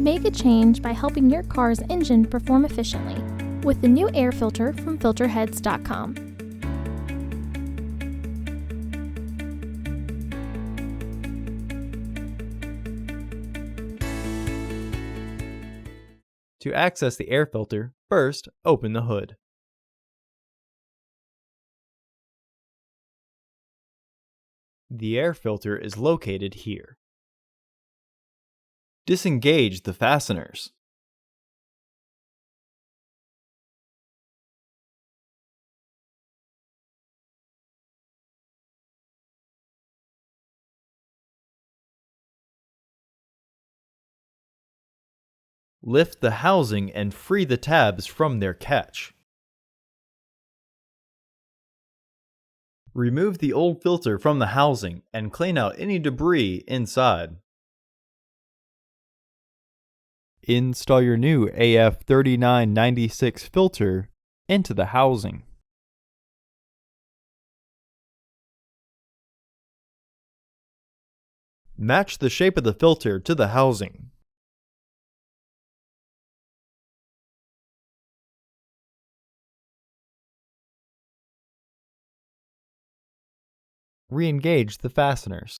Make a change by helping your car's engine perform efficiently with the new air filter from Filterheads.com. To access the air filter, first open the hood. The air filter is located here. Disengage the fasteners. Lift the housing and free the tabs from their catch. Remove the old filter from the housing and clean out any debris inside. Install your new AF3996 filter into the housing. Match the shape of the filter to the housing. Re-engage the fasteners.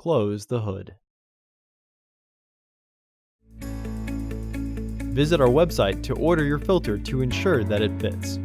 Close the hood. Visit our website to order your filter to ensure that it fits.